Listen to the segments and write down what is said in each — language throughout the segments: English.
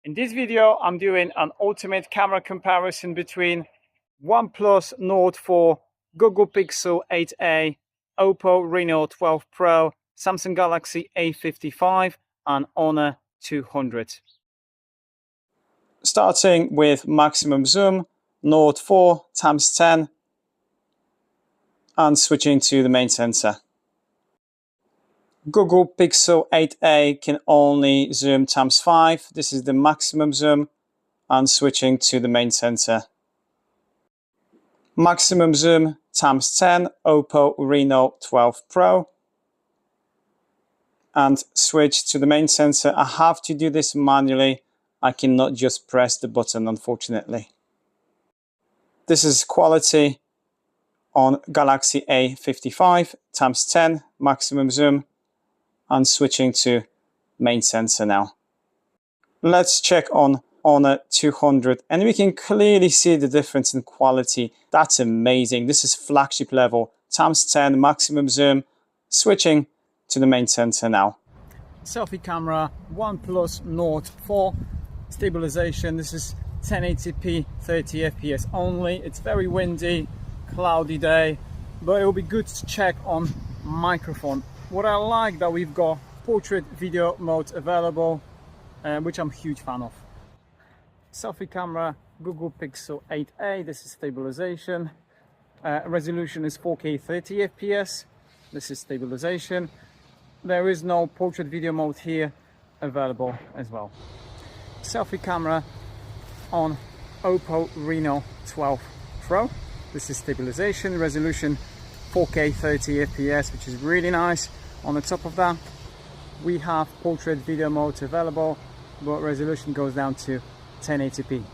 In this video, I'm doing an ultimate camera comparison between OnePlus Nord 4, Google Pixel 8a, Oppo Reno 12 Pro, Samsung Galaxy A55 and Honor 200. Starting with maximum zoom, Nord 4 times 10 and switching to the main sensor. Google Pixel 8a can only zoom times 5. This is the maximum zoom and switching to the main sensor. Maximum zoom times 10, Oppo Reno 12 Pro. And switch to the main sensor. I have to do this manually. I cannot just press the button, unfortunately. This is quality on Galaxy A55 times 10, maximum zoom. And switching to main sensor now. Let's check on Honor 200 and we can clearly see the difference in quality. That's amazing. This is flagship level times 10 maximum zoom, switching to the main sensor now. Selfie camera, OnePlus Nord 4, stabilization. This is 1080p 30 fps only. It's very windy, cloudy day, but it will be good to check on microphone. What I like that we've got portrait video mode available, which I'm a huge fan of. Selfie camera, Google Pixel 8a, this is stabilization. Resolution is 4K 30 fps. This is stabilization. There is no portrait video mode here available as well. Selfie camera on Oppo Reno 12 Pro. This is stabilization. Resolution 4K 30 fps, which is really nice. On the top of that, we have portrait video mode available, but resolution goes down to 1080p.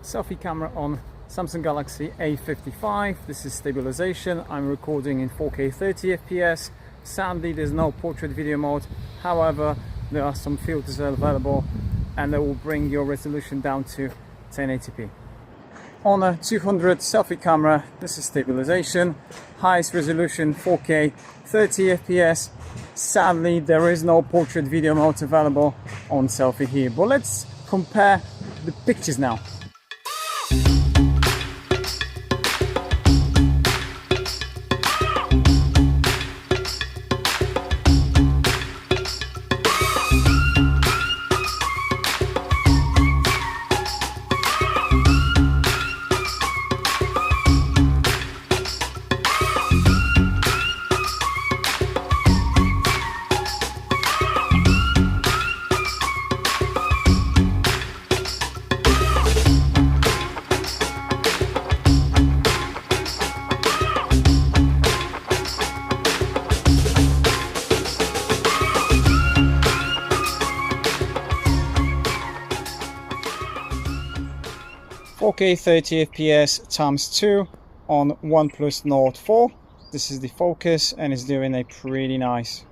Selfie camera on Samsung Galaxy A55. This is stabilization. I'm recording in 4K 30 fps. Sadly, there's no portrait video mode. However, there are some filters available and they will bring your resolution down to 1080p. Honor 200 selfie camera, this is stabilization, highest resolution 4K 30 fps. Sadly, there is no portrait video mode available on selfie here, but let's compare the pictures now. Okay, 30 fps times 2 on OnePlus Nord 4. This is the focus and it's doing a pretty nice.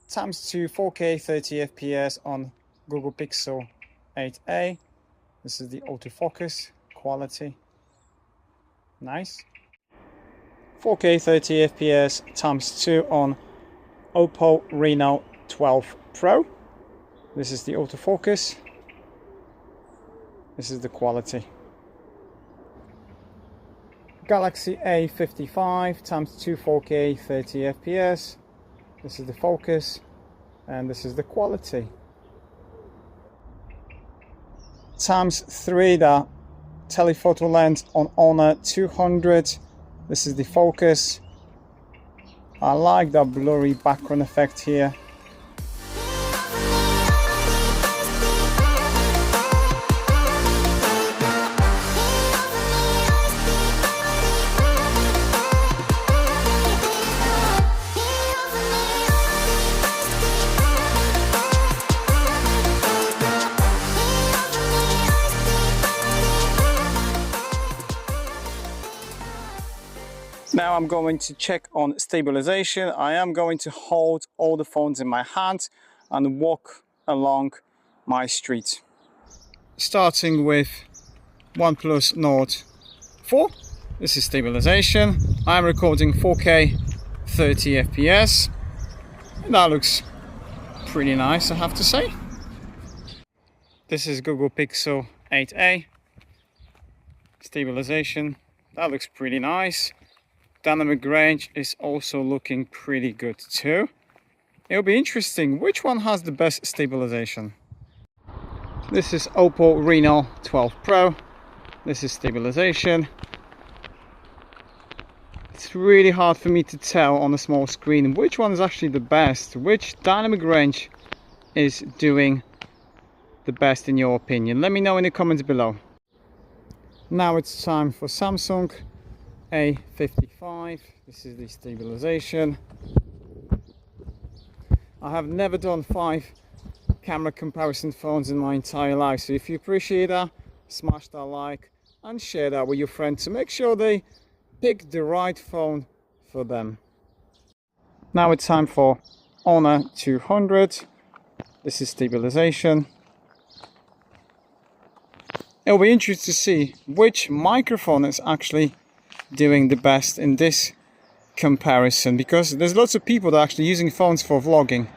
Times 2 4K 30 fps on Google Pixel 8a. This is the autofocus quality. Nice. 4K 30 fps times 2 on Oppo Reno 12 Pro. This is the autofocus. This is the quality. Galaxy A55 times 2 4K 30 fps. This is the focus and this is the quality. Times 3 the telephoto lens on Honor 200. This is the focus. I like that blurry background effect here. Now I'm going to check on stabilization. I am going to hold all the phones in my hand and walk along my street. Starting with OnePlus Nord 4. This is stabilization. I'm recording 4K 30 fps. That looks pretty nice, I have to say. This is Google Pixel 8a. Stabilization, that looks pretty nice. Dynamic range is also looking pretty good too. It'll be interesting which one has the best stabilization. This is Oppo Reno 12 Pro. This is stabilization. It's really hard for me to tell on a small screen which one is actually the best, which dynamic range is doing the best in your opinion. Let me know in the comments below. Now it's time for Samsung A55. This is the stabilization. I have never done 5 camera comparison phones in my entire life, so if you appreciate that, smash that like and share that with your friends to make sure they pick the right phone for them. Now it's time for Honor 200. This is stabilization. It'll be interesting to see which microphone is actually doing the best in this comparison, because there's lots of people that are actually using phones for vlogging.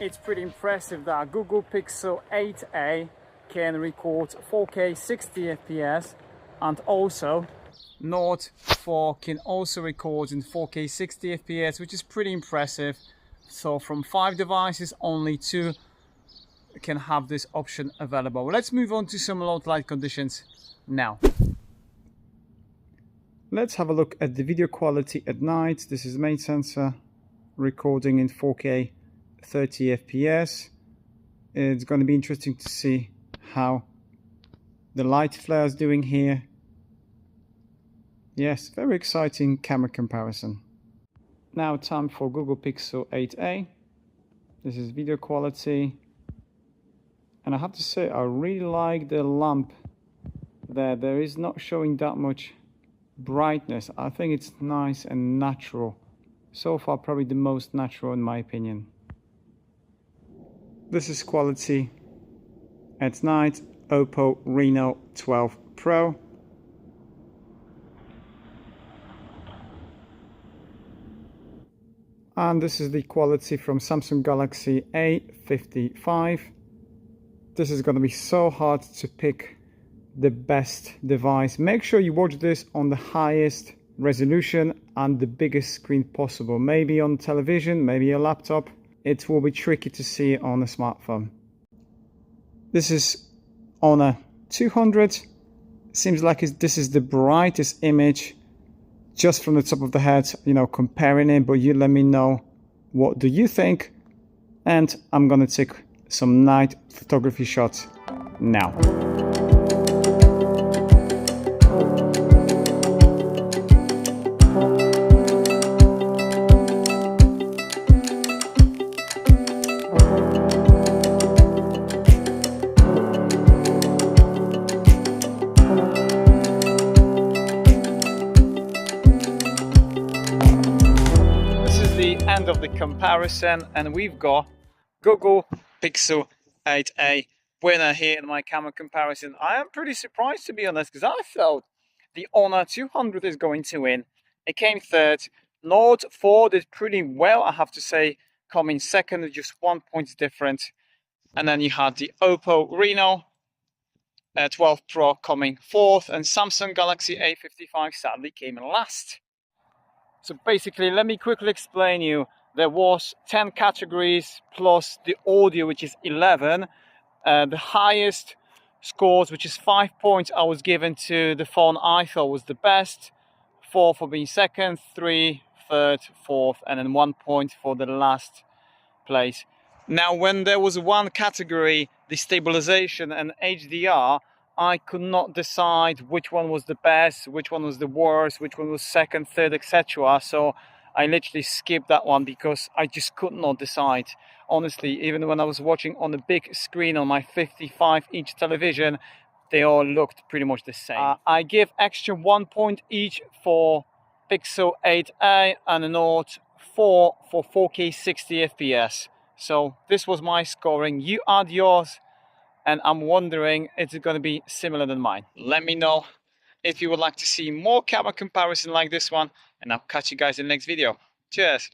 It's pretty impressive that Google Pixel 8a can record 4K 60 FPS, and also Nord 4 can also record in 4K 60 FPS, which is pretty impressive. So from 5 devices, only 2 can have this option available. Let's move on to some low light conditions now. Let's have a look at the video quality at night. This is main sensor recording in 4K 30 FPS. It's going to be interesting to see how the light flare is doing here. Yes, very exciting camera comparison. Now time for Google Pixel 8a. This is video quality, and I have to say I really like the lamp there. There is not showing that much brightness. I think it's nice and natural. So far probably the most natural in my opinion. This is quality at night, Oppo Reno 12 Pro. And this is the quality from Samsung Galaxy A55. This is going to be so hard to pick the best device. Make sure you watch this on the highest resolution and the biggest screen possible. Maybe on television, maybe a laptop. It will be tricky to see on a smartphone. This is Honor 200. Seems like this is the brightest image just from the top of the head, you know, comparing it, but you let me know what do you think. And I'm gonna take some night photography shots now. End of the comparison, and we've got Google Pixel 8a winner here in my camera comparison. I am pretty surprised, to be honest, because I felt the Honor 200 is going to win. It came third. Nord 4 did pretty well, I have to say, coming second, just 1 point different. And then you had the Oppo Reno 12 Pro coming fourth, and Samsung Galaxy A55 sadly came in last. So basically, let me quickly explain you. There was 10 categories plus the audio, which is 11. The highest scores, which is 5 points, I was given to the phone I thought was the best. 4 for being second, 3, third, fourth, and then 1 point for the last place. Now, when there was one category, the stabilization and HDR, I could not decide which one was the best, which one was the worst, which one was second, third, etc. So I literally skipped that one because I just could not decide. Honestly, even when I was watching on the big screen on my 55-inch television, they all looked pretty much the same. I give extra 1 point each for Pixel 8a and a Nord 4 for 4K 60 FPS. So this was my scoring. You add yours, and I'm wondering, is it going to be similar than mine? Let me know if you would like to see more camera comparison like this one, and I'll catch you guys in the next video. Cheers!